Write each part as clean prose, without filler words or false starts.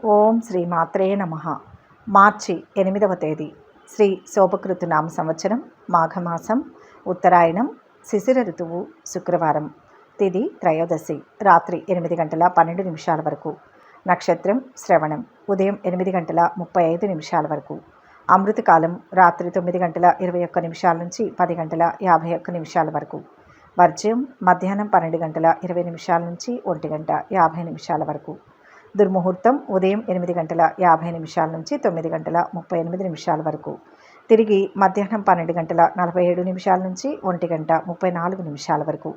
ఓం శ్రీ మాత్రే నమః. మార్చి 8వ తేదీ శ్రీ శోభకృతు నామ సంవత్సరం మాఘమాసం ఉత్తరాయణం శిశిర ఋతువు శుక్రవారం. తిథి త్రయోదశి రాత్రి 8:12 వరకు. నక్షత్రం శ్రవణం ఉదయం 8:35 వరకు. అమృతకాలం రాత్రి 9:21 నుంచి 10:51 వరకు. వర్జ్యం మధ్యాహ్నం 12:20 నుంచి 1:50 వరకు. దుర్ముహూర్తం ఉదయం 8:50 నుంచి 9:38 వరకు. తిరిగి మధ్యాహ్నం 12:47 నుంచి 1:34 వరకు.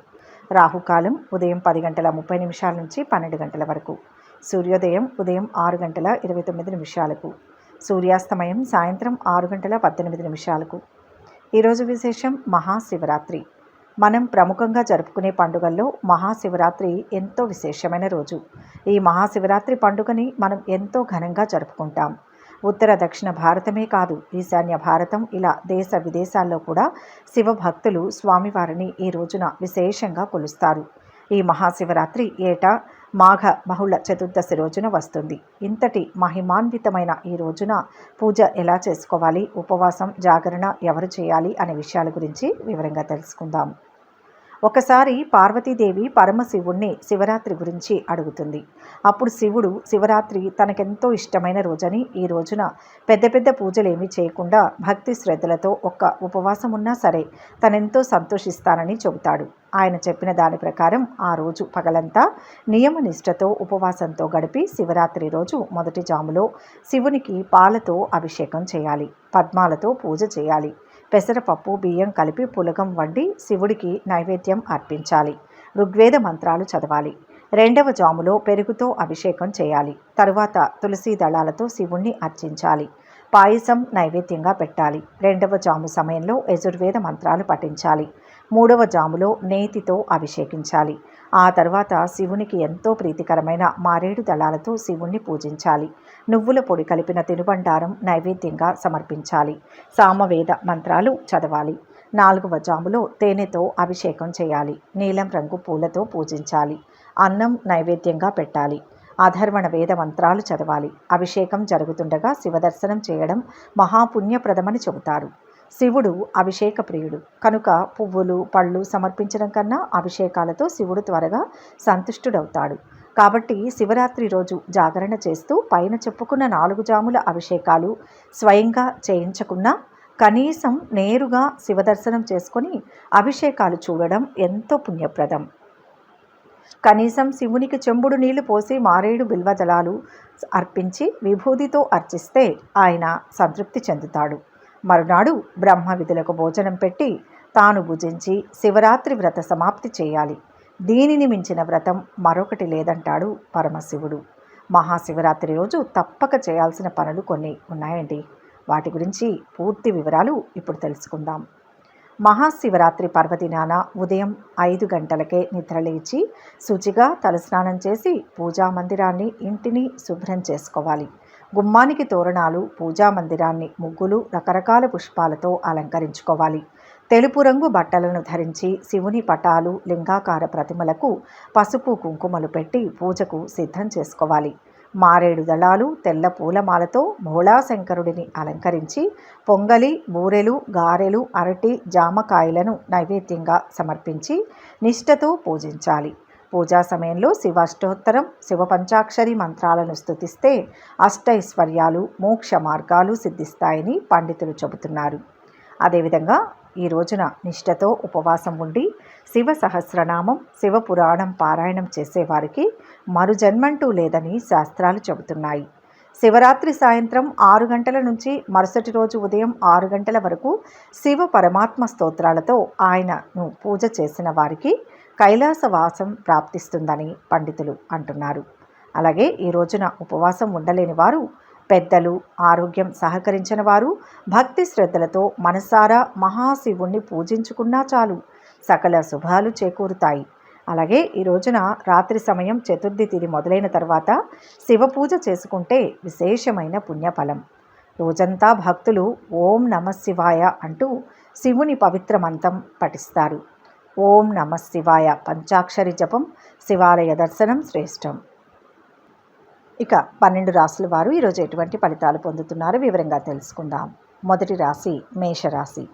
రాహుకాలం ఉదయం 10:30 నుంచి 12 వరకు. సూర్యోదయం ఉదయం 6:29. సూర్యాస్తమయం సాయంత్రం 6:18. ఈరోజు విశేషం మహాశివరాత్రి. మనం ప్రముఖంగా జరుపుకునే పండుగల్లో మహాశివరాత్రి ఎంతో విశేషమైన రోజు. ఈ మహాశివరాత్రి పండుగని మనం ఎంతో ఘనంగా జరుపుకుంటాం. ఉత్తర దక్షిణ భారతమే కాదు, ఈశాన్య భారతం ఇలా దేశ విదేశాల్లో కూడా శివభక్తులు స్వామివారిని ఈ రోజున విశేషంగా కొలుస్తారు. ఈ మహాశివరాత్రి ఏటా మాఘ బహుళ చతుర్దశి రోజున వస్తుంది. ఇంతటి మహిమాన్వితమైన ఈ రోజున పూజ ఎలా చేసుకోవాలి, ఉపవాసం జాగరణ ఎవరు చేయాలి అనే విషయాల గురించి వివరంగా తెలుసుకుందాం. ఒకసారి పార్వతీదేవి పరమశివుణ్ణి శివరాత్రి గురించి అడుగుతుంది. అప్పుడు శివుడు శివరాత్రి తనకెంతో ఇష్టమైన రోజని, ఈ రోజున పెద్ద పెద్ద పూజలేమీ చేయకుండా భక్తి శ్రద్ధలతో ఒక్క ఉపవాసం ఉన్నా సరే తనెంతో సంతోషిస్తానని చెబుతాడు. ఆయన చెప్పిన దాని ప్రకారం ఆ రోజు పగలంతా నియమనిష్టతో ఉపవాసంతో గడిపి శివరాత్రి రోజు మొదటి జాములో శివునికి పాలతో అభిషేకం చేయాలి, పద్మాలతో పూజ చేయాలి, పెసరపప్పు బియ్యం కలిపి పులగం వండి శివుడికి నైవేద్యం అర్పించాలి, ఋగ్వేద మంత్రాలు చదవాలి. రెండవ జాములో పెరుగుతో అభిషేకం చేయాలి. తరువాత తులసి దళాలతో శివుణ్ణి అర్చించాలి, పాయసం నైవేద్యంగా పెట్టాలి. రెండవ జాము సమయంలో యజుర్వేద మంత్రాలు పఠించాలి. మూడవ జాములో నేతితో అభిషేకించాలి. ఆ తర్వాత శివునికి ఎంతో ప్రీతికరమైన మారేడు దళాలతో శివుణ్ణి పూజించాలి. నువ్వుల పొడి కలిపిన తినుబండారం నైవేద్యంగా సమర్పించాలి. సామవేద మంత్రాలు చదవాలి. నాలుగవ జాములో తేనెతో అభిషేకం చేయాలి. నీలం రంగు పూలతో పూజించాలి. అన్నం నైవేద్యంగా పెట్టాలి. అధర్వణ వేద మంత్రాలు చదవాలి. అభిషేకం జరుగుతుండగా శివదర్శనం చేయడం మహాపుణ్యప్రదమని చెబుతారు. శివుడు అభిషేక ప్రియుడు కనుక పువ్వులు పళ్ళు సమర్పించడం కన్నా అభిషేకాలతో శివుడు త్వరగా సంతుష్టుడవుతాడు. కాబట్టి శివరాత్రి రోజు జాగరణ చేస్తూ పైన చెప్పుకున్న 4 జాముల అభిషేకాలు స్వయంగా చేయించకున్నా కనీసం నేరుగా శివదర్శనం చేసుకొని అభిషేకాలు చూడడం ఎంతో పుణ్యప్రదం. కనీసం శివునికి చెంబుడు నీళ్లు పోసి మారేడు బిల్వదళాలు అర్పించి విభూతితో అర్చిస్తే ఆయన సంతృప్తి చెందుతాడు. మరునాడు బ్రహ్మ విధులకు భోజనం పెట్టి తాను భుజించి శివరాత్రి వ్రత సమాప్తి చేయాలి. దీనిని మించిన వ్రతం మరొకటి లేదంటాడు పరమశివుడు. మహాశివరాత్రి రోజు తప్పక చేయాల్సిన పనులు కొన్ని ఉన్నాయండి. వాటి గురించి పూర్తి వివరాలు ఇప్పుడు తెలుసుకుందాం. మహాశివరాత్రి పర్వదినాన ఉదయం 5 గంటలకే నిద్రలేచి శుచిగా తలస్నానం చేసి పూజా మందిరాన్ని ఇంటిని శుభ్రం చేసుకోవాలి. గుమ్మానికి తోరణాలు, పూజా మందిరాన్ని ముగ్గులు రకరకాల పుష్పాలతో అలంకరించుకోవాలి. తెలుపు రంగు బట్టలను ధరించి శివుని పటాలు లింగాకార ప్రతిమలకు పసుపు కుంకుమలు పెట్టి పూజకు సిద్ధం చేసుకోవాలి. మారేడు దళాలు తెల్ల పూలమాలతో భోళాశంకరుడిని అలంకరించి పొంగలి బూరెలు గారెలు అరటి జామకాయలను నైవేద్యంగా సమర్పించి నిష్ఠతో పూజించాలి. పూజా సమయంలో శివాష్టోత్తరం శివ పంచాక్షరి మంత్రాలను స్తుతిస్తే అష్టైశ్వర్యాలు మోక్ష మార్గాలు సిద్ధిస్తాయని పండితులు చెబుతున్నారు. అదేవిధంగా ఈ రోజున నిష్ఠతో ఉపవాసం ఉండి శివ సహస్రనామం శివపురాణం పారాయణం చేసేవారికి మరుజన్మంటూ లేదని శాస్త్రాలు చెబుతున్నాయి. శివరాత్రి సాయంత్రం 6 గంటల నుంచి మరుసటి రోజు ఉదయం 6 గంటల వరకు శివ పరమాత్మ స్తోత్రాలతో ఆయనను పూజ చేసిన వారికి కైలాసవాసం ప్రాప్తిస్తుందని పండితులు అంటున్నారు. అలాగే ఈ రోజున ఉపవాసం ఉండలేని వారు, పెద్దలు, ఆరోగ్యం సహకరించిన వారు భక్తి శ్రద్ధలతో మనసారా మహాశివుణ్ణి పూజించుకున్నా చాలు సకల శుభాలు చేకూరుతాయి. అలాగే ఈ రోజున రాత్రి సమయం చతుర్థి తిథి మొదలైన తర్వాత శివ పూజ చేసుకుంటే విశేషమైన పుణ్యఫలం. రోజంతా భక్తులు ఓం నమః శివాయ అంటూ శివుని పవిత్ర మంత్రం పఠిస్తారు. ఓం నమః శివాయ పంచాక్షరి జపం శివాలయ దర్శనం శ్రేష్టం. ఇక 12 రాశుల వారు ఈరోజు ఎటువంటి ఫలితాలు పొందుతున్నారో వివరంగా తెలుసుకుందాం. మొదటి రాశి మేషరాశి.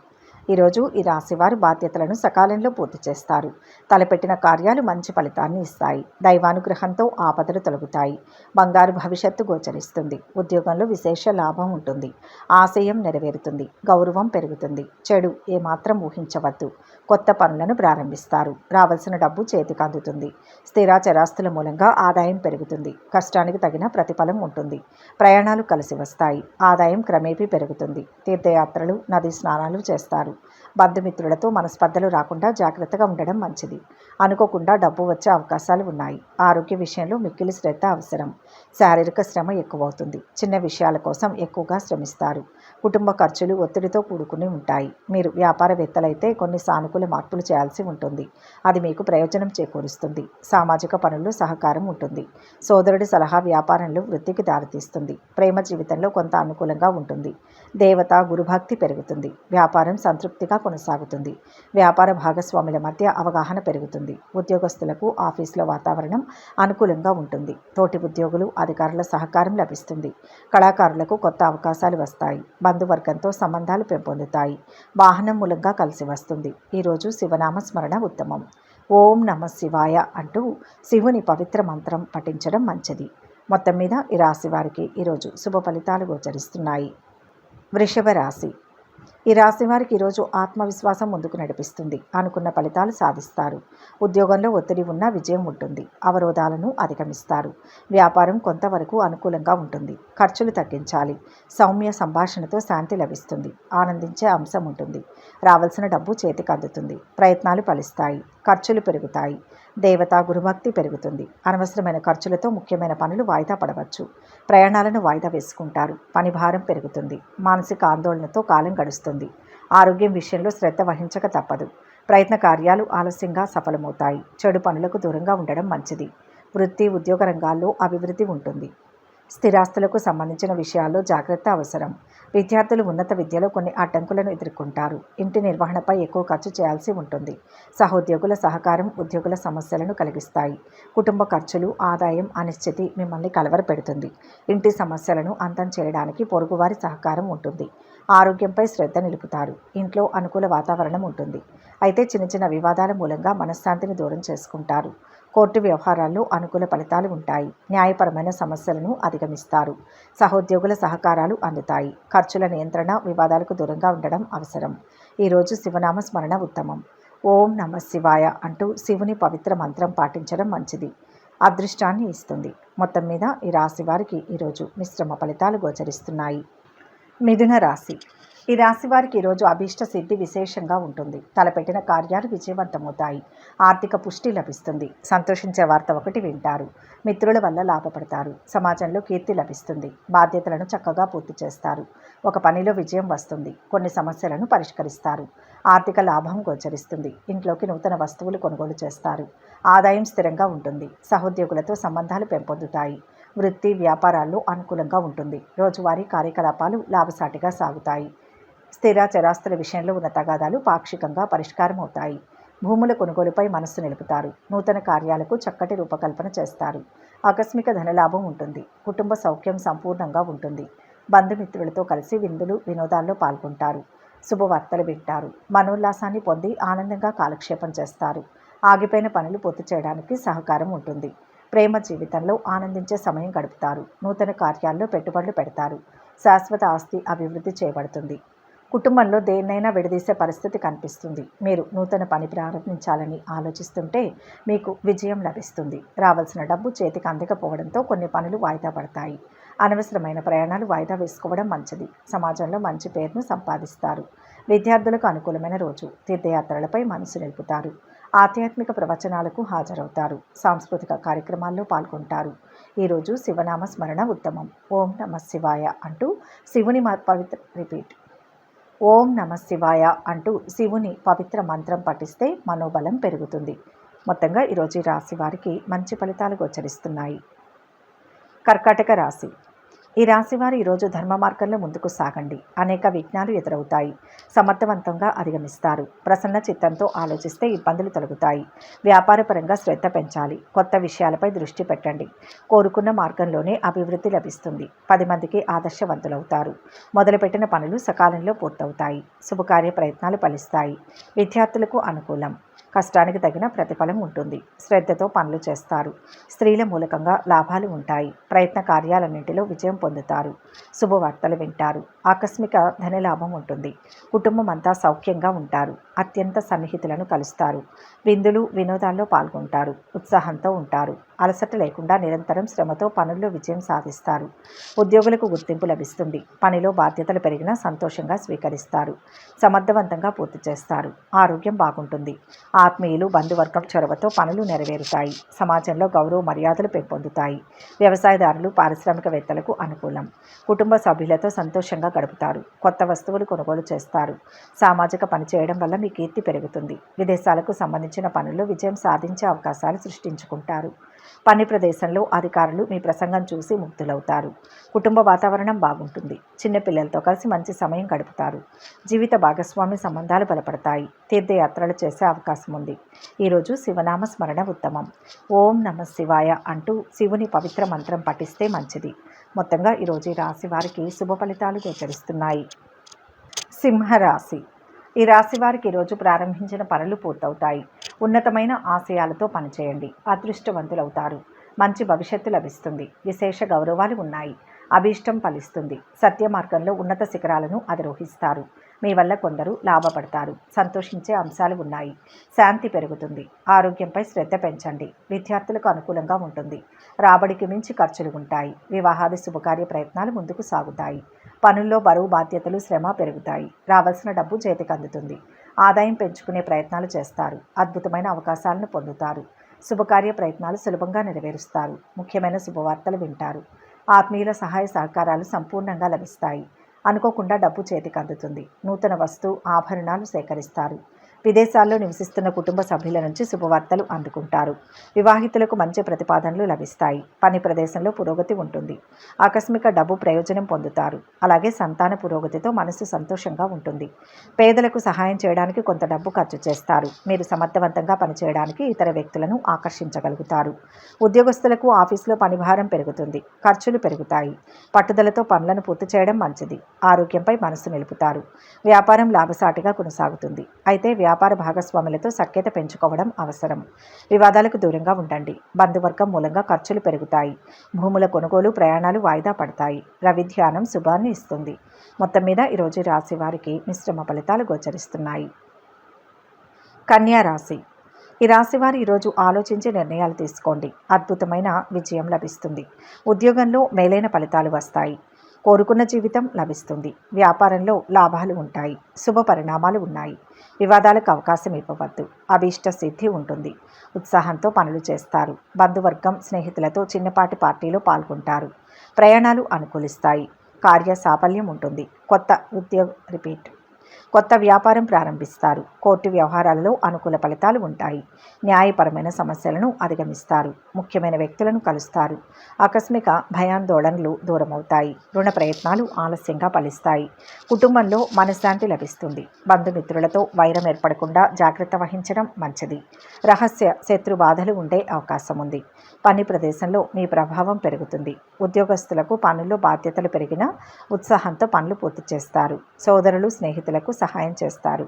ఈరోజు ఈ రాశి వారు బాధ్యతలను సకాలంలో పూర్తి చేస్తారు. తలపెట్టిన కార్యాలు మంచి ఫలితాన్ని ఇస్తాయి. దైవానుగ్రహంతో ఆపదలు తొలగుతాయి. బంగారు భవిష్యత్తు గోచరిస్తుంది. ఉద్యోగంలో విశేష లాభం ఉంటుంది. ఆశయం నెరవేరుతుంది. గౌరవం పెరుగుతుంది. చెడు ఏమాత్రం ఊహించవద్దు. కొత్త పనులను ప్రారంభిస్తారు. రావాల్సిన డబ్బు చేతికి అందుతుంది. స్థిర చరాస్తుల మూలంగా ఆదాయం పెరుగుతుంది. కష్టానికి తగిన ప్రతిఫలం ఉంటుంది. ప్రయాణాలు కలిసి వస్తాయి. ఆదాయం క్రమేపీ పెరుగుతుంది. తీర్థయాత్రలు, నదీ స్నానాలు చేస్తారు. బంధుమిత్రులతో మనస్పర్ధలు రాకుండా జాగ్రత్తగా ఉండడం మంచిది. అనుకోకుండా డబ్బు వచ్చే అవకాశాలు ఉన్నాయి. ఆరోగ్య విషయంలో మిక్కిలి శ్రద్ధ అవసరం. శారీరక శ్రమ ఎక్కువవుతుంది. చిన్న విషయాల కోసం ఎక్కువగా శ్రమిస్తారు. కుటుంబ ఖర్చులు ఒత్తిడితో కూడుకుని ఉంటాయి. మీరు వ్యాపారవేత్తలైతే కొన్ని సానుకూల మార్పులు చేయాల్సి ఉంటుంది. అది మీకు ప్రయోజనం చేకూరుస్తుంది. సామాజిక పనుల్లో సహకారం ఉంటుంది. సోదరుడి సలహా వ్యాపారంలో వృద్ధికి దారితీస్తుంది. ప్రేమ జీవితంలో కొంత అనుకూలంగా ఉంటుంది. దేవత గురుభక్తి పెరుగుతుంది. వ్యాపారం సంతృప్తిగా కొనసాగుతుంది. వ్యాపార భాగస్వాముల మధ్య అవగాహన పెరుగుతుంది. ఉద్యోగస్తులకు ఆఫీసులో వాతావరణం అనుకూలంగా ఉంటుంది. తోటి ఉద్యోగులు, అధికారుల సహకారం లభిస్తుంది. కళాకారులకు కొత్త అవకాశాలు వస్తాయి. బంధువర్గంతో సంబంధాలు పెంపొందుతాయి. వాహనం మూలంగా కలిసి వస్తుంది. ఈరోజు శివనామ స్మరణ ఉత్తమం. ఓం నమ శివాయ అంటూ శివుని పవిత్ర మంత్రం పఠించడం మంచిది. మొత్తం మీద ఈ రాశి వారికి ఈరోజు శుభ ఫలితాలు గోచరిస్తున్నాయి. వృషభ రాశి. ఈ రాశి వారికి ఈరోజు ఆత్మవిశ్వాసం ముందుకు నడిపిస్తుంది. అనుకున్న ఫలితాలు సాధిస్తారు. ఉద్యోగంలో ఒత్తిడి ఉన్నా విజయం ఉంటుంది. అవరోధాలను అధిగమిస్తారు. వ్యాపారం కొంతవరకు అనుకూలంగా ఉంటుంది. ఖర్చులు తగ్గించాలి. సౌమ్య సంభాషణతో శాంతి లభిస్తుంది. ఆనందించే అంశం ఉంటుంది. రావాల్సిన డబ్బు చేతికి అందుతుంది. ప్రయత్నాలు ఫలిస్తాయి. ఖర్చులు పెరుగుతాయి. దేవత గురుభక్తి పెరుగుతుంది. అనవసరమైన ఖర్చులతో ముఖ్యమైన పనులు వాయిదా పడవచ్చు. ప్రయాణాలను వాయిదా వేసుకుంటారు. పని భారం పెరుగుతుంది. మానసిక ఆందోళనతో కాలం గడుస్తుంది. ఆరోగ్యం విషయంలో శ్రద్ధ వహించక తప్పదు. ప్రయత్న కార్యాలు ఆలస్యంగా సఫలమవుతాయి. చెడు పనులకు దూరంగా ఉండడం మంచిది. వృత్తి, ఉద్యోగ రంగాల్లో అభివృద్ధి ఉంటుంది. స్థిరాస్తులకు సంబంధించిన విషయాల్లో జాగ్రత్త అవసరం. విద్యార్థులు ఉన్నత విద్యలో కొన్ని అడ్డంకులను ఎదుర్కొంటారు. ఇంటి నిర్వహణపై ఎక్కువ ఖర్చు చేయాల్సి ఉంటుంది. సహోద్యోగుల సహకారం ఉద్యోగుల సమస్యలను కలిగిస్తాయి. కుటుంబ ఖర్చులు, ఆదాయం అనిశ్చితి మిమ్మల్ని కలవరపెడుతుంది. ఇంటి సమస్యలను అంతం చేయడానికి పొరుగువారి సహకారం ఉంటుంది. ఆరోగ్యంపై శ్రద్ధ నిలుపుతారు. ఇంట్లో అనుకూల వాతావరణం ఉంటుంది. అయితే చిన్న చిన్న వివాదాల మూలంగా మనశ్శాంతిని దూరం చేసుకుంటారు. కోర్టు వ్యవహారాల్లో అనుకూల ఫలితాలు ఉంటాయి. న్యాయపరమైన సమస్యలను అధిగమిస్తారు. సహోద్యోగుల సహకారాలు అందుతాయి. ఖర్చుల నియంత్రణ, వివాదాలకు దూరంగా ఉండడం అవసరం. ఈరోజు శివనామ స్మరణ ఉత్తమం. ఓం నమ శివాయ అంటూ శివుని పవిత్ర మంత్రం పాటించడం మంచిది. అదృష్టాన్ని ఇస్తుంది. మొత్తం మీద ఈ రాశి వారికి ఈరోజు మిశ్రమ ఫలితాలు గోచరిస్తున్నాయి. మిథున రాశి. ఈ రాశి వారికి ఈరోజు అభీష్ట సిద్ధి విశేషంగా ఉంటుంది. తలపెట్టిన కార్యాలు విజయవంతమవుతాయి. ఆర్థిక పుష్టి లభిస్తుంది. సంతోషించే వార్త ఒకటి వింటారు. మిత్రుల వల్ల లాభపడతారు. సమాజంలో కీర్తి లభిస్తుంది. బాధ్యతలను చక్కగా పూర్తి చేస్తారు. ఒక పనిలో విజయం వస్తుంది. కొన్ని సమస్యలను పరిష్కరిస్తారు. ఆర్థిక లాభం గోచరిస్తుంది. ఇంట్లోకి నూతన వస్తువులు కొనుగోలు చేస్తారు. ఆదాయం స్థిరంగా ఉంటుంది. సహోద్యోగులతో సంబంధాలు పెంపొందుతాయి. వృత్తి, వ్యాపారాల్లో అనుకూలంగా ఉంటుంది. రోజువారీ కార్యకలాపాలు లాభసాటిగా సాగుతాయి. స్థిర చరాస్తుల విషయంలో ఉన్న తగాదాలు పాక్షికంగా పరిష్కారం అవుతాయి. భూముల కొనుగోలుపై మనస్సు నిలుపుతారు. నూతన కార్యాలకు చక్కటి రూపకల్పన చేస్తారు. ఆకస్మిక ధనలాభం ఉంటుంది. కుటుంబ సౌఖ్యం సంపూర్ణంగా ఉంటుంది. బంధుమిత్రులతో కలిసి విందులు, వినోదాల్లో పాల్గొంటారు. శుభవార్తలు వింటారు. మనోల్లాసాన్ని పొంది ఆనందంగా కాలక్షేపం చేస్తారు. ఆగిపోయిన పనులు పూర్తి చేయడానికి సహకారం ఉంటుంది. ప్రేమ జీవితంలో ఆనందించే సమయం గడుపుతారు. నూతన కార్యాల్లో పెట్టుబడులు పెడతారు. శాశ్వత ఆస్తి అభివృద్ధి చేయబడుతుంది. కుటుంబంలో దేన్నైనా విడదీసే పరిస్థితి కనిపిస్తుంది. మీరు నూతన పని ప్రారంభించాలని ఆలోచిస్తుంటే మీకు విజయం లభిస్తుంది. రావాల్సిన డబ్బు చేతికి అందకపోవడంతో కొన్ని పనులు వాయిదా పడతాయి. అనవసరమైన ప్రయాణాలు వాయిదా వేసుకోవడం మంచిది. సమాజంలో మంచి పేరును సంపాదిస్తారు. విద్యార్థులకు అనుకూలమైన రోజు. తీర్థయాత్రలపై మనసు నిలుపుతారు. ఆధ్యాత్మిక ప్రవచనాలకు హాజరవుతారు. సాంస్కృతిక కార్యక్రమాల్లో పాల్గొంటారు. ఈరోజు శివనామ స్మరణ ఉత్తమం. ఓం నమ శివాయ అంటూ శివుని ఓం నమ శివాయ అంటూ శివుని పవిత్ర మంత్రం పఠిస్తే మనోబలం పెరుగుతుంది. మొత్తంగా ఈరోజు రాశి వారికి మంచి ఫలితాలు గోచరిస్తున్నాయి. కర్కాటక రాశి. ఈ రాశివారు ఈరోజు ధర్మ మార్గంలో ముందుకు సాగండి. అనేక విఘ్నాలు ఎదురవుతాయి. సమర్థవంతంగా అధిగమిస్తారు. ప్రసన్న చిత్తంతో ఆలోచిస్తే ఇబ్బందులు తొలగుతాయి. వ్యాపారపరంగా శ్రద్ధ పెంచాలి. కొత్త విషయాలపై దృష్టి పెట్టండి. కోరుకున్న మార్గంలోనే అభివృద్ధి లభిస్తుంది. 10 మందికి ఆదర్శవంతులవుతారు. మొదలుపెట్టిన పనులు సకాలంలో పూర్తవుతాయి. శుభకార్య ప్రయత్నాలు ఫలిస్తాయి. విద్యార్థులకు అనుకూలం. కష్టానికి తగిన ప్రతిఫలం ఉంటుంది. శ్రద్ధతో పనులు చేస్తారు. స్త్రీల మూలకంగా లాభాలు ఉంటాయి. ప్రయత్న కార్యాలన్నింటిలో విజయం పొందుతారు. శుభవార్తలు వింటారు. ఆకస్మిక ధనలాభం ఉంటుంది. కుటుంబం అంతా సౌఖ్యంగా ఉంటారు. అత్యంత సన్నిహితులను కలుస్తారు. విందులు వినోదాల్లో పాల్గొంటారు. ఉత్సాహంతో ఉంటారు. అలసట లేకుండా నిరంతరం శ్రమతో పనుల్లో విజయం సాధిస్తారు. ఉద్యోగులకు గుర్తింపు లభిస్తుంది. పనిలో బాధ్యతలు పెరిగినా సంతోషంగా స్వీకరిస్తారు. సమర్థవంతంగా పూర్తి చేస్తారు. ఆరోగ్యం బాగుంటుంది. ఆత్మీయులు బంధువర్గం చొరవతో పనులు నెరవేరుతాయి. సమాజంలో గౌరవ మర్యాదలు పెంపొందుతాయి. వ్యవసాయదారులు పారిశ్రామికవేత్తలకు అనుకూలం. కుటుంబ సభ్యులతో సంతోషంగా గడుపుతారు. కొత్త వస్తువులు కొనుగోలు చేస్తారు. సామాజిక పని చేయడం వల్ల మీ కీర్తి పెరుగుతుంది. విదేశాలకు సంబంధించిన పనుల్లో విజయం సాధించే అవకాశాలు సృష్టించుకుంటారు. పని ప్రదేశంలో అధికారులు మీ ప్రసంగం చూసి ముగ్ధులవుతారు. కుటుంబ వాతావరణం బాగుంటుంది. చిన్నపిల్లలతో కలిసి మంచి సమయం గడుపుతారు. జీవిత భాగస్వామి సంబంధాలు బలపడతాయి. తీర్థయాత్రలు చేసే అవకాశం ఉంది. ఈరోజు శివనామ స్మరణ ఉత్తమం. ఓం నమః శివాయ అంటూ శివుని పవిత్ర మంత్రం పఠిస్తే మంచిది. మొత్తంగా ఈరోజు ఈ రాశి వారికి శుభ ఫలితాలు గోచరిస్తున్నాయి. సింహరాశి. ఈ రాశి వారికి ఈరోజు ప్రారంభించిన పనులు పూర్తవుతాయి. ఉన్నతమైన ఆశయాలతో పనిచేయండి. అదృష్టవంతులవుతారు. మంచి భవిష్యత్తు లభిస్తుంది. విశేష గౌరవాలు ఉన్నాయి. అభీష్టం ఫలిస్తుంది. సత్య మార్గంలో ఉన్నత శిఖరాలను అధిరోహిస్తారు. మీ వల్ల కొందరు లాభపడతారు. సంతోషించే అంశాలు ఉన్నాయి. శాంతి పెరుగుతుంది. ఆరోగ్యంపై శ్రద్ధ పెంచండి. విద్యార్థులకు అనుకూలంగా ఉంటుంది. రాబడికి మించి ఖర్చులు ఉంటాయి. వివాహాది శుభకార్య ప్రయత్నాలు ముందుకు సాగుతాయి. పనుల్లో బరువు బాధ్యతలు శ్రమ పెరుగుతాయి. రావాల్సిన డబ్బు చేతికి అందుతుంది. ఆదాయం పెంచుకునే ప్రయత్నాలు చేస్తారు. అద్భుతమైన అవకాశాలను పొందుతారు. శుభకార్య ప్రయత్నాలు సులభంగా నెరవేరుస్తారు. ముఖ్యమైన శుభవార్తలు వింటారు. ఆత్మీయుల సహాయ సహకారాలు సంపూర్ణంగా లభిస్తాయి. అనుకోకుండా డబ్బు చేతికి అందుతుంది. నూతన వస్తు ఆభరణాలు సేకరిస్తారు. విదేశాల్లో నివసిస్తున్న కుటుంబ సభ్యుల నుంచి శుభవార్తలు అందుకుంటారు. వివాహితులకు మంచి ప్రతిపాదనలు లభిస్తాయి. పని ప్రదేశంలో పురోగతి ఉంటుంది. ఆకస్మిక డబ్బు ప్రయోజనం పొందుతారు. అలాగే సంతాన పురోగతితో మనసు సంతోషంగా ఉంటుంది. పేదలకు సహాయం చేయడానికి కొంత డబ్బు ఖర్చు చేస్తారు. మీరు సమర్థవంతంగా పనిచేయడానికి ఇతర వ్యక్తులను ఆకర్షించగలుగుతారు. ఉద్యోగస్తులకు ఆఫీసులో పనిభారం పెరుగుతుంది. ఖర్చులు పెరుగుతాయి. పట్టుదలతో పనులను పూర్తి చేయడం మంచిది. ఆరోగ్యంపై మనసు నిలుపుతారు. వ్యాపారం లాభసాటిగా కొనసాగుతుంది. అయితే వ్యాపార భాగస్వాములతో సఖ్యత పెంచుకోవడం అవసరం. వివాదాలకు దూరంగా ఉండండి. బంధువర్గం మూలంగా ఖర్చులు పెరుగుతాయి. భూముల కొనుగోలు ప్రయాణాలు వాయిదా పడతాయి. రవి ధ్యానం శుభాన్ని ఇస్తుంది. మొత్తం మీద ఈరోజు రాశి వారికి మిశ్రమ ఫలితాలు గోచరిస్తున్నాయి. కన్యా రాశి. ఈ రాశివారు ఈరోజు ఆలోచించి నిర్ణయాలు తీసుకోండి. అద్భుతమైన విజయం లభిస్తుంది. ఉద్యోగంలో మేలైన ఫలితాలు వస్తాయి. కోరుకున్న జీవితం లభిస్తుంది. వ్యాపారంలో లాభాలు ఉంటాయి. శుభ పరిణామాలు ఉన్నాయి. వివాదాలకు అవకాశం ఇవ్వవద్దు. అభీష్ట సిద్ధి ఉంటుంది. ఉత్సాహంతో పనులు చేస్తారు. బంధువర్గం స్నేహితులతో చిన్నపాటి పార్టీలో పాల్గొంటారు. ప్రయాణాలు అనుకూలిస్తాయి. కార్య సాఫల్యం ఉంటుంది. కొత్త వ్యాపారం ప్రారంభిస్తారు. కోర్టు వ్యవహారాలలో అనుకూల ఫలితాలు ఉంటాయి. న్యాయపరమైన సమస్యలను అధిగమిస్తారు. ముఖ్యమైన వ్యక్తులను కలుస్తారు. ఆకస్మిక భయాందోళనలు దూరమవుతాయి. రుణ ప్రయత్నాలు ఆలస్యంగా ఫలిస్తాయి. కుటుంబంలో మనశ్శాంతి లభిస్తుంది. బంధుమిత్రులతో వైరం ఏర్పడకుండా జాగ్రత్త వహించడం మంచిది. రహస్య శత్రు బాధలు ఉండే అవకాశం ఉంది. పని ప్రదేశంలో మీ ప్రభావం పెరుగుతుంది. ఉద్యోగస్తులకు పనుల్లో బాధ్యతలు పెరిగినా ఉత్సాహంతో పనులు పూర్తి చేస్తారు. సోదరులు స్నేహితులకు సహాయం చేస్తారు.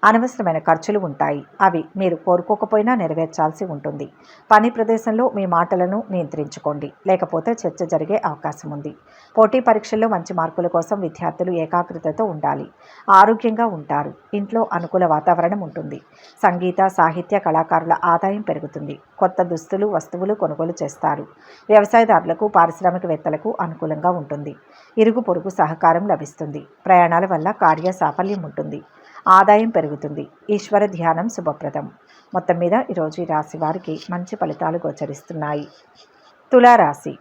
అనవసరమైన ఖర్చులు ఉంటాయి. అవి మీరు కోరుకోకపోయినా నెరవేర్చాల్సి ఉంటుంది. పని ప్రదేశంలో మీ మాటలను నియంత్రించుకోండి. లేకపోతే చర్చ జరిగే అవకాశం ఉంది. పోటీ పరీక్షల్లో మంచి మార్కుల కోసం విద్యార్థులు ఏకాగ్రతతో ఉండాలి. ఆరోగ్యంగా ఉంటారు. ఇంట్లో అనుకూల వాతావరణం ఉంటుంది. సంగీత సాహిత్య కళాకారుల ఆదాయం పెరుగుతుంది. కొత్త దుస్తులు వస్తువులు కొనుగోలు చేస్తారు. వ్యవసాయదారులకు పారిశ్రామికవేత్తలకు అనుకూలంగా ఉంటుంది. ఇరుగు పొరుగు సహకారం లభిస్తుంది. ప్రయాణాల వల్ల కార్య సాఫల్యం ఉంటుంది. ఆదాయం పెరుగుతుంది. ఈశ్వర ధ్యానం శుభప్రదం. మొత్తం మీద ఈరోజు ఈ రాశి వారికి మంచి ఫలితాలు గోచరిస్తున్నాయి. తులారాశి.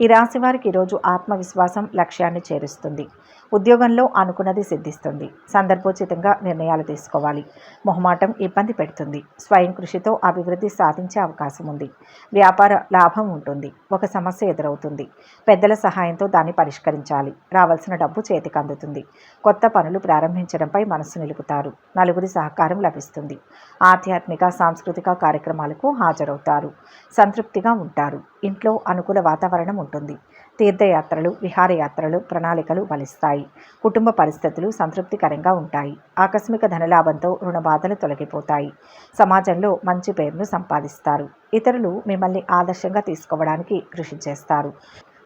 ఈ రాశి వారికి ఈరోజు ఆత్మవిశ్వాసం లక్ష్యాన్ని చేరుస్తుంది. ఉద్యోగంలో అనుకున్నది సిద్ధిస్తుంది. సందర్భోచితంగా నిర్ణయాలు తీసుకోవాలి. మొహమాటం ఇబ్బంది పెడుతుంది. స్వయం కృషితో అభివృద్ధి సాధించే అవకాశం ఉంది. వ్యాపార లాభం ఉంటుంది. ఒక సమస్య ఎదురవుతుంది. పెద్దల సహాయంతో దాన్ని పరిష్కరించాలి. రావాల్సిన డబ్బు చేతికి అందుతుంది. కొత్త పనులు ప్రారంభించడంపై మనసు నిలుపుతారు. నలుగురి సహకారం లభిస్తుంది. ఆధ్యాత్మిక సాంస్కృతిక కార్యక్రమాలకు హాజరవుతారు. సంతృప్తిగా ఉంటారు. ఇంట్లో అనుకూల వాతావరణం ఉంటుంది. తీర్థయాత్రలు, విహారయాత్రలు, ప్రణాళికలు ఫలిస్తాయి. కుటుంబ పరిస్థితులు సంతృప్తికరంగా ఉంటాయి. ఆకస్మిక ధనలాభంతో రుణ బాధలు తొలగిపోతాయి. సమాజంలో మంచి పేరును సంపాదిస్తారు. ఇతరులు మిమ్మల్ని ఆదర్శంగా తీసుకోవడానికి కృషి చేస్తారు.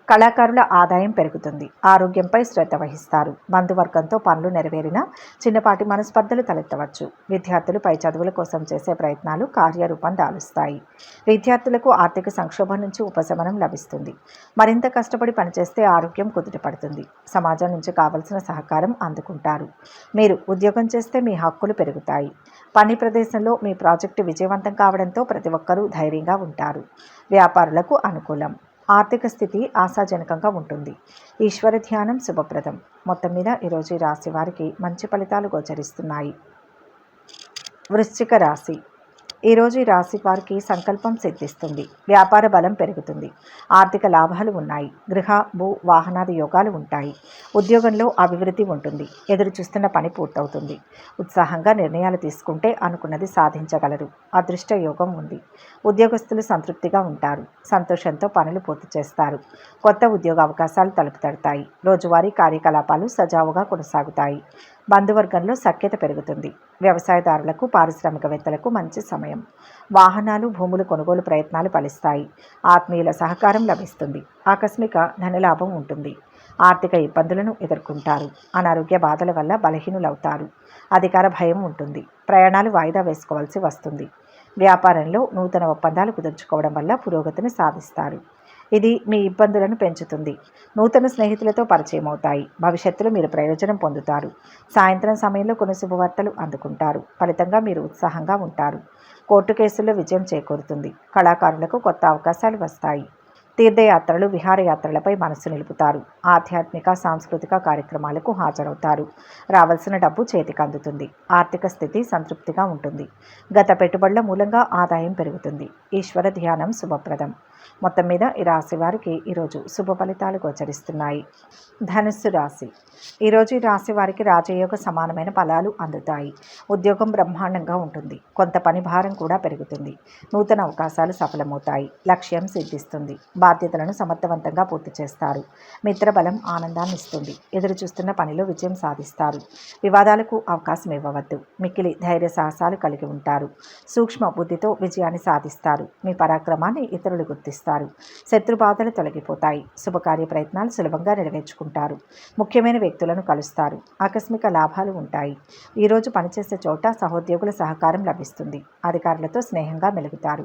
కళాకారుల ఆదాయం పెరుగుతుంది. ఆరోగ్యంపై శ్రద్ధ వహిస్తారు. బంధువర్గంతో పనులు నెరవేరినా చిన్నపాటి మనస్పర్ధలు తలెత్తవచ్చు. విద్యార్థులు పై చదువుల కోసం చేసే ప్రయత్నాలు కార్యరూపం దాలుస్తాయి. విద్యార్థులకు ఆర్థిక సంక్షోభం నుంచి ఉపశమనం లభిస్తుంది. మరింత కష్టపడి పనిచేస్తే ఆరోగ్యం కుదుటపడుతుంది. సమాజం నుంచి కావలసిన సహకారం అందుకుంటారు. మీరు ఉద్యోగం చేస్తే మీ హక్కులు పెరుగుతాయి. పని ప్రదేశంలో మీ ప్రాజెక్టు విజయవంతం కావడంతో ప్రతి ఒక్కరూ ధైర్యంగా ఉంటారు. వ్యాపారులకు అనుకూలం. ఆర్థిక స్థితి ఆశాజనకంగా ఉంటుంది. ఈశ్వర ధ్యానం శుభప్రదం. మొత్తం మీద ఈరోజు ఈ రాశి వారికి మంచి ఫలితాలు గోచరిస్తున్నాయి. వృశ్చిక రాశి. ఈరోజు ఈ రాశి వారికి సంకల్పం సిద్ధిస్తుంది. వ్యాపార బలం పెరుగుతుంది. ఆర్థిక లాభాలు ఉన్నాయి. గృహ, భూ, వాహనాది యోగాలు ఉంటాయి. ఉద్యోగంలో అభివృద్ధి ఉంటుంది. ఎదురు చూస్తున్న పని పూర్తవుతుంది. ఉత్సాహంగా నిర్ణయాలు తీసుకుంటే అనుకున్నది సాధించగలరు. అదృష్ట యోగం ఉంది. ఉద్యోగస్తులు సంతృప్తిగా ఉంటారు. సంతోషంతో పనులు పూర్తి చేస్తారు. కొత్త ఉద్యోగ అవకాశాలు తలుపు తడతాయి. రోజువారీ కార్యకలాపాలు సజావుగా కొనసాగుతాయి. బంధువర్గంలో సఖ్యత పెరుగుతుంది. వ్యవసాయదారులకు, పారిశ్రామికవేత్తలకు మంచి సమయం. వాహనాలు, భూములు కొనుగోలు ప్రయత్నాలు ఫలిస్తాయి. ఆత్మీయుల సహకారం లభిస్తుంది. ఆకస్మిక ధనలాభం ఉంటుంది. ఆర్థిక ఇబ్బందులను ఎదుర్కొంటారు. అనారోగ్య బాధల వల్ల బలహీనులవుతారు. అధికార భయం ఉంటుంది. ప్రయాణాలు వాయిదా వేసుకోవాల్సి వస్తుంది. వ్యాపారంలో నూతన ఒప్పందాలు కుదుర్చుకోవడం వల్ల పురోగతిని సాధిస్తారు. ఇది మీ ఇబ్బందులను పెంచుతుంది. నూతన స్నేహితులతో పరిచయం అవుతాయి. భవిష్యత్తులో మీరు ప్రయోజనం పొందుతారు. సాయంత్రం సమయంలో కొన్ని శుభవార్తలు అందుకుంటారు. ఫలితంగా మీరు ఉత్సాహంగా ఉంటారు. కోర్టు కేసుల్లో విజయం చేకూరుతుంది. కళాకారులకు కొత్త అవకాశాలు వస్తాయి. తీర్థయాత్రలు, విహారయాత్రలపై మనస్సు నిలుపుతారు. ఆధ్యాత్మిక సాంస్కృతిక కార్యక్రమాలకు హాజరవుతారు. రావాల్సిన డబ్బు చేతికి అందుతుంది. ఆర్థిక స్థితి సంతృప్తిగా ఉంటుంది. గత పెట్టుబడుల మూలంగా ఆదాయం పెరుగుతుంది. ఈశ్వర ధ్యానం శుభప్రదం. మొత్తం మీద ఈ రాశి వారికి ఈరోజు శుభ ఫలితాలు గోచరిస్తున్నాయి. ధనుస్సు రాశి. ఈరోజు ఈ రాశి వారికి రాజయోగ సమానమైన ఫలాలు అందుతాయి. ఉద్యోగం బ్రహ్మాండంగా ఉంటుంది. కొంత పని భారం కూడా పెరుగుతుంది. నూతన అవకాశాలు సఫలమవుతాయి. లక్ష్యం సిద్ధిస్తుంది. బాధ్యతలను సమర్థవంతంగా పూర్తి చేస్తారు. మిత్రబలం ఆనందాన్ని ఇస్తుంది. ఎదురు చూస్తున్న పనిలో విజయం సాధిస్తారు. వివాదాలకు అవకాశం ఇవ్వవద్దు. మిక్కిలి ధైర్య సాహసాలు కలిగి ఉంటారు. సూక్ష్మ బుద్ధితో విజయాన్ని సాధిస్తారు. మీ పరాక్రమాన్ని ఇతరులు గుర్తిస్తారు. శత్రు బాధలు తొలగిపోతాయి. శుభకార్య ప్రయత్నాలు సులభంగా నెరవేర్చుకుంటారు. ముఖ్యమైన వ్యక్తులను కలుస్తారు. ఆకస్మిక లాభాలు ఉంటాయి. ఈరోజు పనిచేసే చోట సహోద్యోగుల సహకారం లభిస్తుంది. అధికారులతో స్నేహంగా మెలుగుతారు.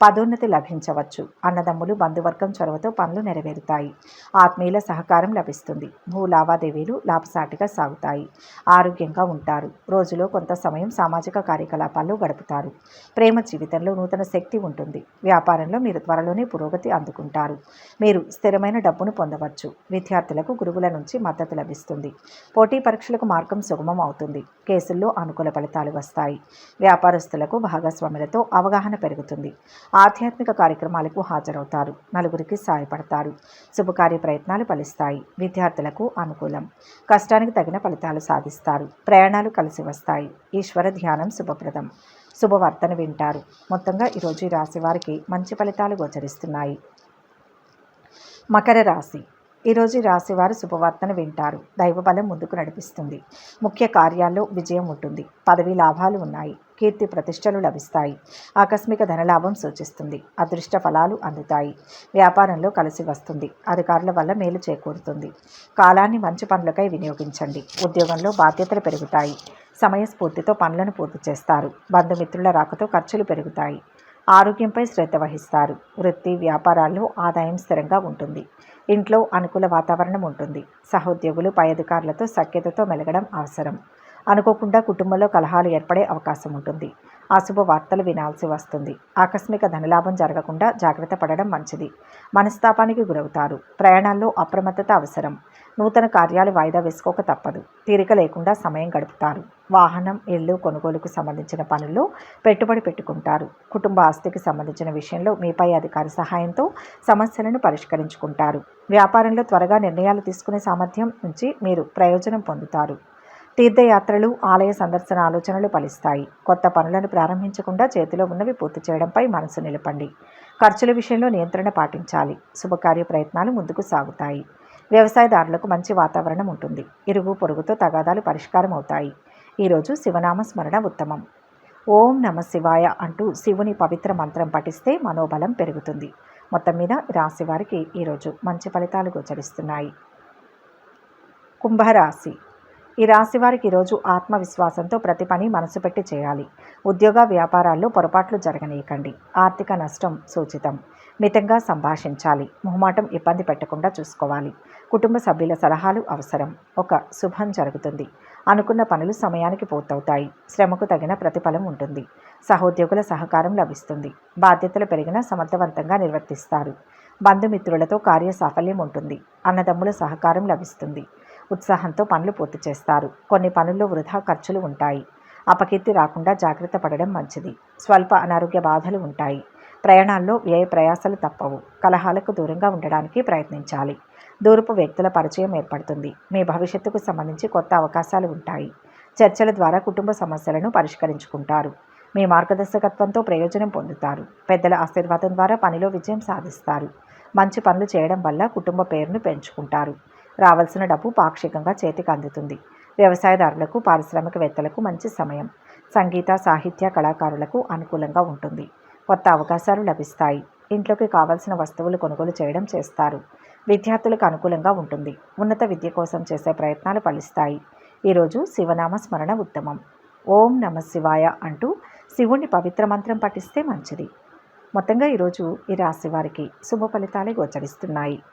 పదోన్నతి లభించవచ్చు. అన్నదమ్ములు, బంధువర్గం చొరవతో పనులు నెరవేరుతాయి. ఆత్మీయుల సహకారం లభిస్తుంది. భూ లావాదేవీలు లాభసాటిగా సాగుతాయి. ఆరోగ్యంగా ఉంటారు. రోజులో కొంత సమయం సామాజిక కార్యకలాపాల్లో గడుపుతారు. ప్రేమ జీవితంలో నూతన శక్తి ఉంటుంది. వ్యాపారంలో మీరు త్వరలోనే పురోగతి అందుకుంటారు. మీరు స్థిరమైన డబ్బును పొందవచ్చు. విద్యార్థులకు గురువుల నుంచి మద్దతు లభిస్తుంది. పోటీ పరీక్షలకు మార్గం సుగమం అవుతుంది. కేసుల్లో అనుకూల ఫలితాలు వస్తాయి. వ్యాపారస్తులకు భాగస్వాములతో అవగాహన పెరుగుతుంది. ఆధ్యాత్మిక కార్యక్రమాలకు హాజరవుతారు. నలుగురికి సాయపడతారు. శుభకార్య ప్రయత్నాలు ఫలిస్తాయి. విద్యార్థులకు అనుకూలం. కష్టానికి తగిన ఫలితాలు సాధిస్తారు. ప్రయాణాలు కలిసి వస్తాయి. ఈశ్వర ధ్యానం శుభప్రదం. శుభవార్తను వింటారు. మొత్తంగా ఈరోజు ఈ రాశి వారికి మంచి ఫలితాలు గోచరిస్తున్నాయి. మకర రాశి. ఈరోజు ఈ రాశి వారు శుభవార్తను వింటారు. దైవబలం ముందుకు నడిపిస్తుంది. ముఖ్య కార్యాల్లో విజయం ఉంటుంది. పదవీ లాభాలు ఉన్నాయి. కీర్తి ప్రతిష్టలు లభిస్తాయి. ఆకస్మిక ధనలాభం సూచిస్తుంది. అదృష్ట ఫలాలు అందుతాయి. వ్యాపారంలో కలిసి వస్తుంది. అధికారుల వల్ల మేలు చేకూరుతుంది. కాలాన్ని మంచి పనులకై వినియోగించండి. ఉద్యోగంలో బాధ్యతలు పెరుగుతాయి. సమయస్ఫూర్తితో పనులను పూర్తి చేస్తారు. బంధుమిత్రుల రాకతో ఖర్చులు పెరుగుతాయి. ఆరోగ్యంపై శ్రద్ధ వహిస్తారు. వృత్తి, వ్యాపారాల్లో ఆదాయం స్థిరంగా ఉంటుంది. ఇంట్లో అనుకూల వాతావరణం ఉంటుంది. సహోద్యోగులు, పై అధికారులతో సఖ్యతతో మెలగడం అవసరం. అనుకోకుండా కుటుంబంలో కలహాలు ఏర్పడే అవకాశం ఉంటుంది. అశుభ వార్తలు వినాల్సి వస్తుంది. ఆకస్మిక ధనలాభం జరగకుండా జాగ్రత్త పడడం మంచిది. మనస్తాపానికి గురవుతారు. ప్రయాణాల్లో అప్రమత్తత అవసరం. నూతన కార్యాలు వాయిదా వేసుకోక తప్పదు. తీరిక లేకుండా సమయం గడుపుతారు. వాహనం, ఇల్లు కొనుగోలుకు సంబంధించిన పనుల్లో పెట్టుబడి పెట్టుకుంటారు. కుటుంబ ఆస్తికి సంబంధించిన విషయంలో మీపై అధికారి సహాయంతో సమస్యలను పరిష్కరించుకుంటారు. వ్యాపారంలో త్వరగా నిర్ణయాలు తీసుకునే సామర్థ్యం నుంచి మీరు ప్రయోజనం పొందుతారు. తీర్థయాత్రలు, ఆలయ సందర్శన ఆలోచనలు ఫలిస్తాయి. కొత్త పనులను ప్రారంభించకుండా చేతిలో ఉన్నవి పూర్తి చేయడంపై మనసు నిలపండి. ఖర్చుల విషయంలో నియంత్రణ పాటించాలి. శుభకార్య ప్రయత్నాలు ముందుకు సాగుతాయి. వ్యవసాయదారులకు మంచి వాతావరణం ఉంటుంది. ఇరుగు పొరుగుతో తగాదాలు పరిష్కారం అవుతాయి. ఈరోజు శివనామ స్మరణ ఉత్తమం. ఓం నమ శివాయ అంటూ శివుని పవిత్ర మంత్రం పఠిస్తే మనోబలం పెరుగుతుంది. మొత్తం మీద రాశి వారికి ఈరోజు మంచి ఫలితాలు గోచరిస్తున్నాయి. కుంభరాశి. ఈ రాశి వారికి ఈరోజు ఆత్మవిశ్వాసంతో ప్రతి పని మనసు పెట్టి చేయాలి. ఉద్యోగ వ్యాపారాల్లో పొరపాట్లు జరగనీయకండి. ఆర్థిక నష్టం సూచితం. మితంగా సంభాషించాలి. మొహమాటం ఇబ్బంది పెట్టకుండా చూసుకోవాలి. కుటుంబ సభ్యుల సలహాలు అవసరం. ఒక శుభం జరుగుతుంది. అనుకున్న పనులు సమయానికి పూర్తవుతాయి. శ్రమకు తగిన ప్రతిఫలం ఉంటుంది. సహోద్యోగుల సహకారం లభిస్తుంది. బాధ్యతలు పెరిగినా సమర్థవంతంగా నిర్వర్తిస్తారు. బంధుమిత్రులతో కార్య సాఫల్యం ఉంటుంది. అన్నదమ్ముల సహకారం లభిస్తుంది. ఉత్సాహంతో పనులు పూర్తి చేస్తారు. కొన్ని పనుల్లో వృధా ఖర్చులు ఉంటాయి. అపకీర్తి రాకుండా జాగ్రత్త పడడం మంచిది. స్వల్ప అనారోగ్య బాధలు ఉంటాయి. ప్రయాణాల్లో వ్యయ ప్రయాసాలు తప్పవు. కలహాలకు దూరంగా ఉండడానికి ప్రయత్నించాలి. దూరపు వ్యక్తుల పరిచయం ఏర్పడుతుంది. మీ భవిష్యత్తుకు సంబంధించి కొత్త అవకాశాలు ఉంటాయి. చర్చల ద్వారా కుటుంబ సమస్యలను పరిష్కరించుకుంటారు. మీ మార్గదర్శకత్వంతో ప్రయోజనం పొందుతారు. పెద్దల ఆశీర్వాదం ద్వారా పనిలో విజయం సాధిస్తారు. మంచి పనులు చేయడం వల్ల కుటుంబ పేరును పెంచుకుంటారు. రావాల్సిన డబ్బు పాక్షికంగా చేతికి అందుతుంది. వ్యవసాయదారులకు, పారిశ్రామికవేత్తలకు మంచి సమయం. సంగీత, సాహిత్య కళాకారులకు అనుకూలంగా ఉంటుంది. కొత్త అవకాశాలు లభిస్తాయి. ఇంట్లోకి కావాల్సిన వస్తువులు కొనుగోలు చేయడం చేస్తారు. విద్యార్థులకు అనుకూలంగా ఉంటుంది. ఉన్నత విద్య కోసం చేసే ప్రయత్నాలు ఫలిస్తాయి. ఈరోజు శివనామ స్మరణ ఉత్తమం. ఓం నమ శివాయ అంటూ శివుని పవిత్ర మంత్రం పఠిస్తే మంచిది. మొత్తంగా ఈరోజు ఈ రాశి వారికి శుభ ఫలితాలే గోచరిస్తున్నాయి.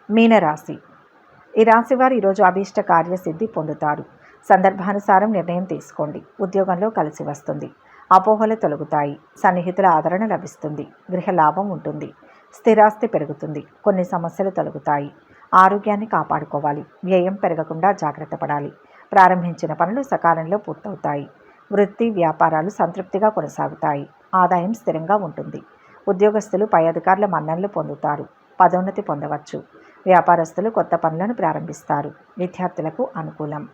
మీనరాశి. ఈ రాశివారు ఈరోజు అభీష్ట కార్యసిద్ధి పొందుతారు. సందర్భానుసారం నిర్ణయం తీసుకోండి. ఉద్యోగంలో కలిసి వస్తుంది. అపోహలు తొలగుతాయి. సన్నిహితుల ఆదరణ లభిస్తుంది. గృహ లాభం ఉంటుంది. స్థిరాస్తి పెరుగుతుంది. కొన్ని సమస్యలు తొలగుతాయి. ఆరోగ్యాన్ని కాపాడుకోవాలి. వ్యయం పెరగకుండా జాగ్రత్త పడాలి. ప్రారంభించిన పనులు సకాలంలో పూర్తవుతాయి. వృత్తి, వ్యాపారాలు సంతృప్తిగా కొనసాగుతాయి. ఆదాయం స్థిరంగా ఉంటుంది. ఉద్యోగస్తులు పై అధికారుల మన్ననలు పొందుతారు. పదోన్నతి పొందవచ్చు. వ్యాపారస్తులు కొత్త పనులను ప్రారంభిస్తారు. విద్యార్థులకు అనుకూలం.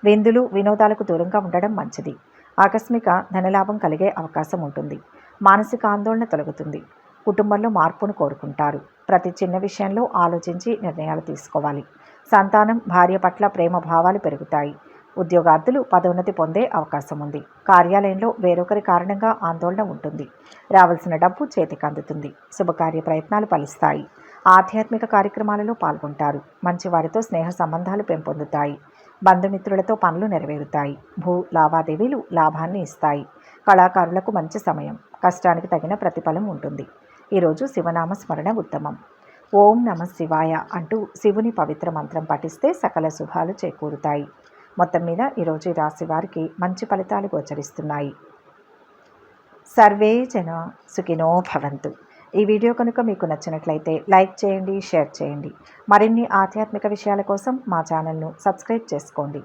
విందులు, వినోదాలకు దూరంగా ఉండడం మంచిది. ఆకస్మిక ధనలాభం కలిగే అవకాశం ఉంటుంది. మానసిక ఆందోళన తొలగుతుంది. కుటుంబంలో మార్పును కోరుకుంటారు. ప్రతి చిన్న విషయంలో ఆలోచించి నిర్ణయాలు తీసుకోవాలి. సంతానం, భార్య పట్ల ప్రేమ భావాలు పెరుగుతాయి. ఉద్యోగార్థులు పదోన్నతి పొందే అవకాశం ఉంది. కార్యాలయంలో వేరొకరి కారణంగా ఆందోళన ఉంటుంది. రావాల్సిన డబ్బు చేతికి అందుతుంది. శుభకార్య ప్రయత్నాలు ఫలిస్తాయి. ఆధ్యాత్మిక కార్యక్రమాలలో పాల్గొంటారు. మంచి వారితో స్నేహ సంబంధాలు పెంపొందుతాయి. బంధుమిత్రులతో పనులు నెరవేరుతాయి. భూ లావాదేవీలు లాభాన్ని ఇస్తాయి. కళాకారులకు మంచి సమయం. కష్టానికి తగిన ప్రతిఫలం ఉంటుంది. ఈరోజు శివనామ స్మరణ ఉత్తమం. ఓం నమ శివాయ అంటూ శివుని పవిత్ర మంత్రం పఠిస్తే సకల శుభాలు చేకూరుతాయి. మొత్తం మీద ఈరోజు ఈ రాశి వారికి మంచి ఫలితాలు గోచరిస్తున్నాయి. సర్వే జన సుఖినో భవంతు. ఈ వీడియో కనుక మీకు నచ్చినట్లయితే లైక్ చేయండి, షేర్ చేయండి. మరిన్ని ఆధ్యాత్మిక విషయాల కోసం మా ఛానల్ను సబ్స్క్రైబ్ చేసుకోండి.